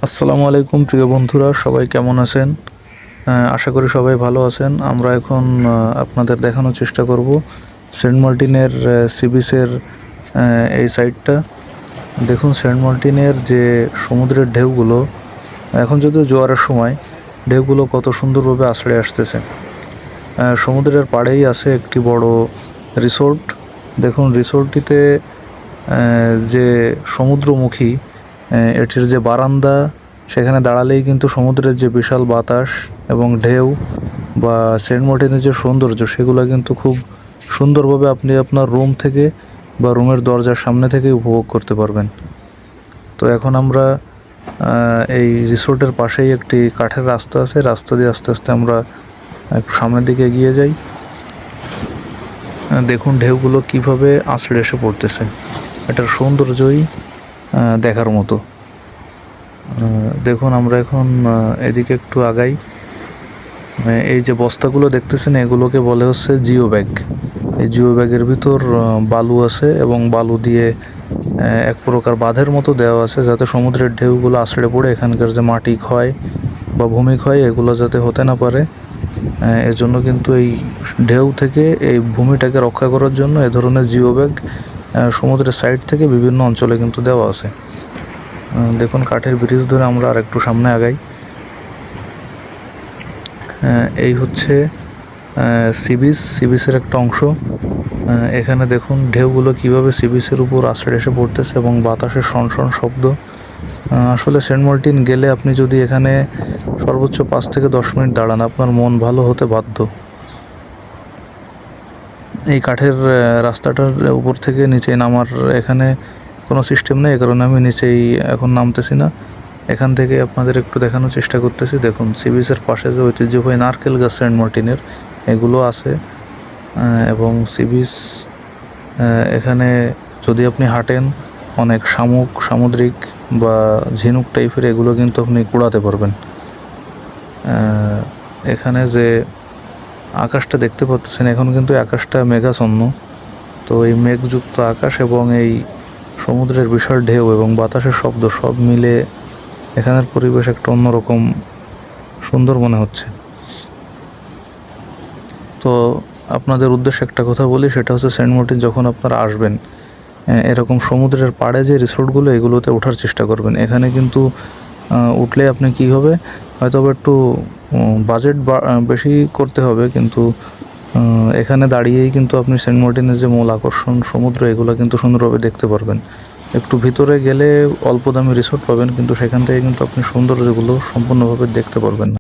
আসসালামু আলাইকুম প্রিয় বন্ধুরা, সবাই কেমন আছেন? আশা করি সবাই ভালো আছেন। আমরা এখন আপনাদের দেখানোর চেষ্টা করব সেন্ট মার্টিনের সি বিচের এই সাইডটা। দেখুন সেন্ট মার্টিনের যে সমুদ্রের ঢেউগুলো, এখন যদিও জোয়ারের সময়, ঢেউগুলো কত সুন্দরভাবে আছড়ে আসতেছে। সমুদ্রের পাড়েই আছে একটি বড় রিসোর্ট। দেখুন রিসোর্টটিতে যে সমুদ্রমুখী এটির যে বারান্দা, সেখানে দাঁড়ালেই কিন্তু সমুদ্রের যে বিশাল বাতাস এবং ঢেউ বা সেন্ট মার্টিনের যে সৌন্দর্য, সেগুলো কিন্তু খুব সুন্দরভাবে আপনি আপনার রুম থেকে বা রুমের দরজার সামনে থেকে উপভোগ করতে পারবেন। তো এখন আমরা এই রিসোর্টের পাশেই একটি কাঠের রাস্তা আছে, রাস্তা দিয়ে আস্তে আস্তে আমরা একটু সামনের দিকে এগিয়ে যাই। দেখুন ঢেউগুলো কিভাবে আছড়ে এসে পড়তেছে, এটার সৌন্দর্যই দেখার মতো। দেখুন আমরা এখন এদিকে একটু আগাই। এই যে বস্তাগুলো দেখতেছেন, এগুলোকে বলে হচ্ছে জিও ব্যাগ। এই জিও ব্যাগের ভিতর বালু আছে এবং বালু দিয়ে এক প্রকার বাঁধের মতো দেওয়া আছে, যাতে সমুদ্রের ঢেউগুলো আছড়ে পড়ে এখানকার যে মাটি ক্ষয় বা ভূমি ক্ষয় এগুলো যাতে হতে না পারে। এর জন্য কিন্তু এই ঢেউ থেকে এই ভূমিটাকে রক্ষা করার জন্য এ ধরনের জিও ব্যাগ সমুদ্রের সাইড থেকে বিভিন্ন অঞ্চলে কিন্তু দেওয়া আছে। দেখুন কাঠের ব্রিজ ধরে আমরা আর একটু সামনে আগাই। এই হচ্ছে সি বিচের একটা অংশ। এখানে দেখুন ঢেউগুলো কিভাবে সি বিচের উপর আছড়ে এসে পড়তেছে এবং বাতাসের শনশন শব্দ। আসলে সেন্ট মার্টিন গেলে আপনি যদি এখানে সর্বোচ্চ 5 থেকে 10 মিনিট দাঁড়ান, আপনার মন ভালো হতে বাধ্য। এই কাঠের রাস্তাটার উপর থেকে নিচে নামার এখানে কোনো সিস্টেম নেই, এই কারণে আমি নিচেই এখন নামতেছি না। এখান থেকে আপনাদের একটু দেখানোর চেষ্টা করতেছি। দেখুন সি বিচের পাশে যে ঐতিহ্যবাহী নারকেল গাছ সেন্ট মার্টিনের, এগুলো আছে। এবং সি বিচ এখানে যদি আপনি হাঁটেন, অনেক শামুক, সামুদ্রিক বা ঝিনুক টাইপের এগুলো কিন্তু আপনি কুড়াতে পারবেন। এখানে যে আকাশটা দেখতে পাচ্ছেন, এখন কিন্তু আকাশটা মেঘাচ্ছন্ন। তো এই মেঘযুক্ত আকাশ এবং এই সমুদ্রের বিশাল ঢেউ এবং বাতাসের শব্দ সব মিলে এখানের পরিবেশ একটা অন্যরকম সুন্দর মনে হচ্ছে। তো আপনাদের উদ্দেশ্যে একটা কথা বলি, সেটা হচ্ছে সেন্ট মার্টিন যখন আপনারা আসবেন, এরকম সমুদ্রের পাড়ে যে রিসোর্টগুলো, এগুলোতে ওঠার চেষ্টা করবেন। এখানে কিন্তু উঠলে আপনি কি হবে, হয়তো একটু বাজেট বেশি করতে হবে, কিন্তু এখানে দাঁড়িয়েই কিন্তু আপনি সেন্ট মার্টিনের যে মূল আকর্ষণ সমুদ্র, এগুলো কিন্তু সুন্দরভাবে দেখতে পারবেন। একটু ভিতরে গেলে অল্প দামি রিসোর্ট পাবেন, কিন্তু সেখান থেকে কিন্তু আপনি সৌন্দর্যগুলো সম্পূর্ণভাবে দেখতে পারবেন না।